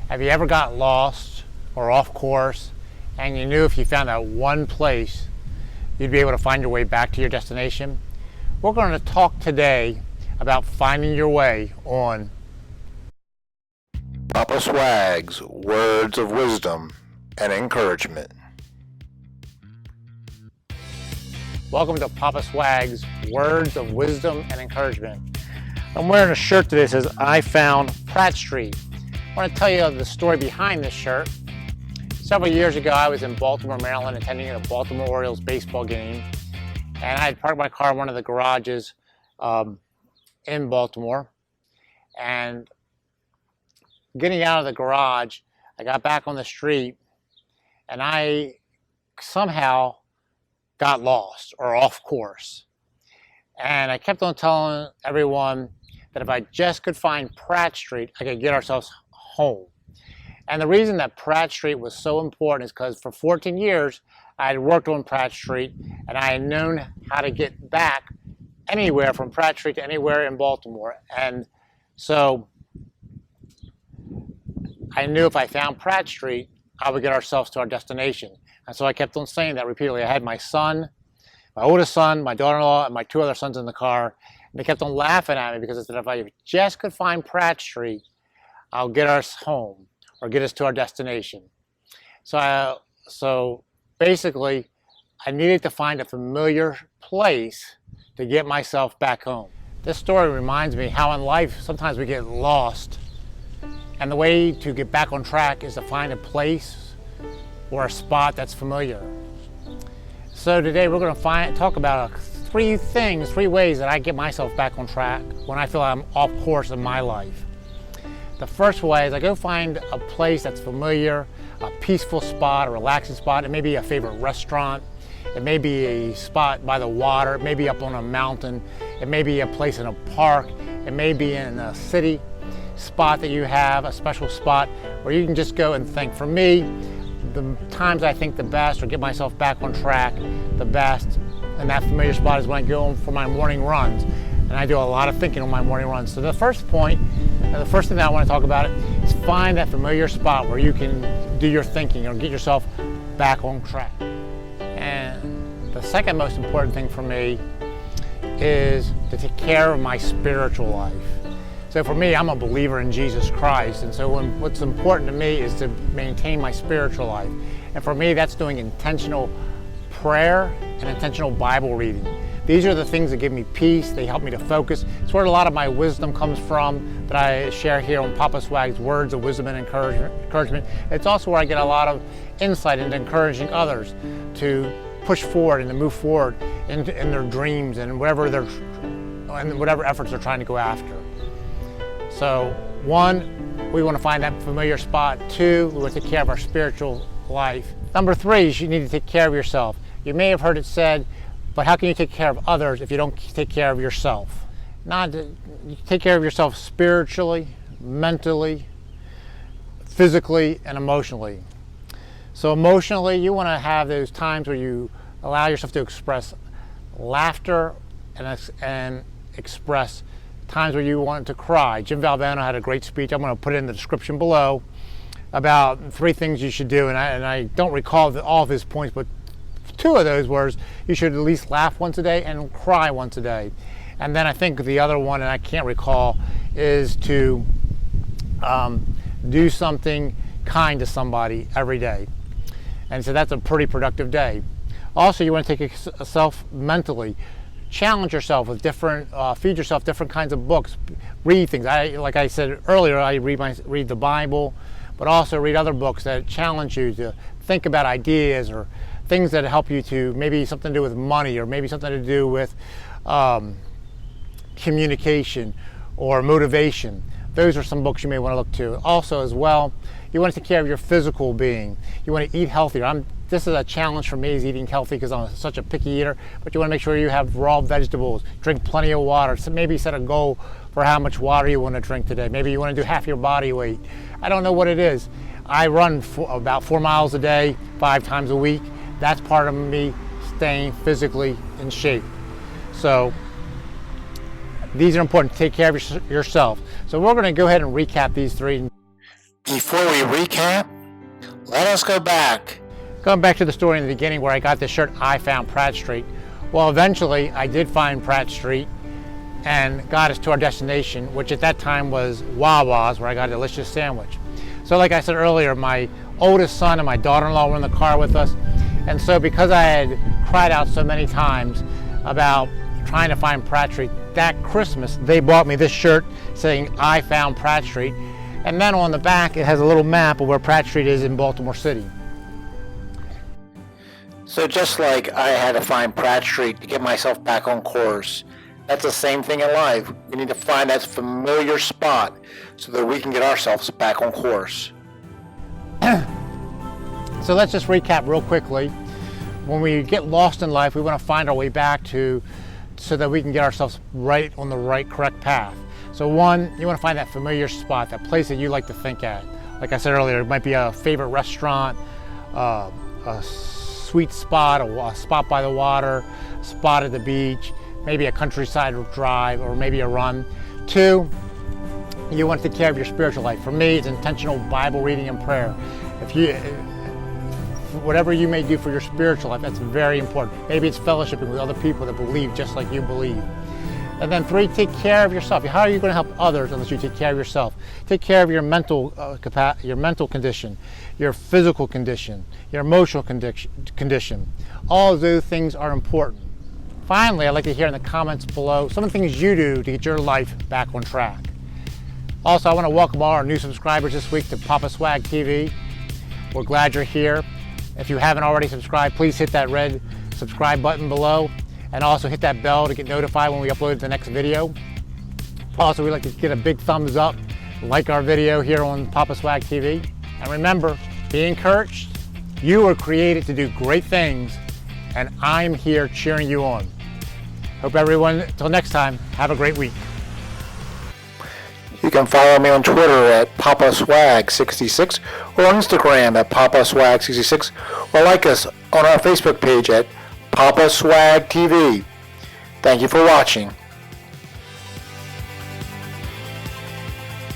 Have you ever got lost or off course and you knew if you found that one place you'd be able to find your way back to your destination? We're going to talk today about finding your way on Papa Swag's words of wisdom and encouragement. Welcome to Papa Swag's words of wisdom and encouragement. I'm wearing a shirt today that says, I found Pratt Street. I want to tell you the story behind this shirt. Several years ago, I was in Baltimore, Maryland, attending a Baltimore Orioles baseball game. And I had parked my car in one of the garages in Baltimore. And getting out of the garage, I got back on the street and I somehow got lost or off course. And I kept on telling everyone that if I just could find Pratt Street, I could get ourselves home. And the reason that Pratt Street was so important is because for 14 years, I had worked on Pratt Street and I had known how to get back anywhere from Pratt Street to anywhere in Baltimore. And so I knew if I found Pratt Street, I would get ourselves to our destination. And so I kept on saying that repeatedly. I had my son, my oldest son, my daughter-in-law, and my two other sons in the car. And they kept on laughing at me because I said, if I just could find Pratt Street, I'll get us home or get us to our destination. So basically, I needed to find a familiar place to get myself back home. This story reminds me how in life sometimes we get lost. And the way to get back on track is to find a place or a spot that's familiar. So today we're going to talk about three ways that I get myself back on track when I feel I'm off course in my life. The first way is I go find a place that's familiar, a peaceful spot, a relaxing spot. It may be a favorite restaurant. It may be a spot by the water. It may be up on a mountain. It may be a place in a park. It may be in a city spot that you have, a special spot where you can just go and think. For me, the times I think the best or get myself back on track the best in that familiar spot is when I go for my morning runs. And I do a lot of thinking on my morning runs. So the first point, the first thing that I want to talk about is find that familiar spot where you can do your thinking or get yourself back on track. And the second most important thing for me is to take care of my spiritual life. So for me, I'm a believer in Jesus Christ, and so what's important to me is to maintain my spiritual life. And for me, that's doing intentional prayer and intentional Bible reading. These are the things that give me peace. They help me to focus. It's where a lot of my wisdom comes from that I share here on Papa Swag's words of wisdom and encouragement. It's also where I get a lot of insight into encouraging others to push forward and to move forward in their dreams and whatever efforts they're trying to go after. So one, we want to find that familiar spot. Two, we want to take care of our spiritual life. Number three is you need to take care of yourself. You may have heard it said, but how can you take care of others if you don't take care of yourself? You take care of yourself spiritually, mentally, physically, and emotionally. So emotionally, you want to have those times where you allow yourself to express laughter and express times where you want to cry. Jim Valvano had a great speech. I'm going to put it in the description below about 3 things you should do. And I don't recall all of his points, but 2 of those words, you should at least laugh once a day and cry once a day. And then I think the other one, and I can't recall, is to do something kind to somebody every day. And so that's a pretty productive day. Also, you want to take yourself mentally. Challenge yourself with feed yourself different kinds of books. Read things. Like I said earlier, I read the Bible, but also read other books that challenge you to think about ideas or things that help you to maybe something to do with money or maybe something to do with communication or motivation. Those are some books you may want to look to. Also, as well, you want to take care of your physical being. You want to eat healthier. This is a challenge for me, is eating healthy because I'm such a picky eater, but you want to make sure you have raw vegetables, drink plenty of water. So maybe set a goal for how much water you want to drink today. Maybe you want to do half your body weight. I don't know what it is. I run about 4 miles a day, 5 times a week. That's part of me staying physically in shape. So these are important. Take care of yourself. So we're going to go ahead and recap these 3. Before we recap, let us go back. Going back to the story in the beginning where I got this shirt, I found Pratt Street. Well, eventually I did find Pratt Street and got us to our destination, which at that time was Wawa's, where I got a delicious sandwich. So like I said earlier, my oldest son and my daughter-in-law were in the car with us. And so because I had cried out so many times about trying to find Pratt Street, that Christmas they bought me this shirt saying, I found Pratt Street. And then on the back it has a little map of where Pratt Street is in Baltimore City. So just like I had to find Pratt Street to get myself back on course, that's the same thing in life. We need to find that familiar spot so that we can get ourselves back on course. So let's just recap real quickly. When we get lost in life, we want to find our way back to so that we can get ourselves right on the correct path. So one, you want to find that familiar spot, that place that you like to think at. Like I said earlier, it might be a favorite restaurant, a sweet spot, a spot by the water, a spot at the beach, maybe a countryside drive, or maybe a run. Two, you want to take care of your spiritual life. For me, it's intentional Bible reading and prayer. Whatever you may do for your spiritual life, that's very important. Maybe it's fellowshipping with other people that believe just like you believe. And then three, take care of yourself. How are you going to help others unless you take care of yourself? Take care of your mental condition, your physical condition, your emotional condition. All of those things are important. Finally, I'd like to hear in the comments below some of the things you do to get your life back on track. Also, I want to welcome all our new subscribers this week to Papa Swag TV. We're glad you're here. If you haven't already subscribed, please hit that red subscribe button below and also hit that bell to get notified when we upload the next video. Also, we'd like to get a big thumbs up, like our video here on Papa Swag TV. And remember, be encouraged. You were created to do great things, and I'm here cheering you on. Hope everyone, until next time, have a great week. You can follow me on Twitter at PapaSwag66 or on Instagram at PapaSwag66 or like us on our Facebook page at Papa Swag TV. Thank you for watching.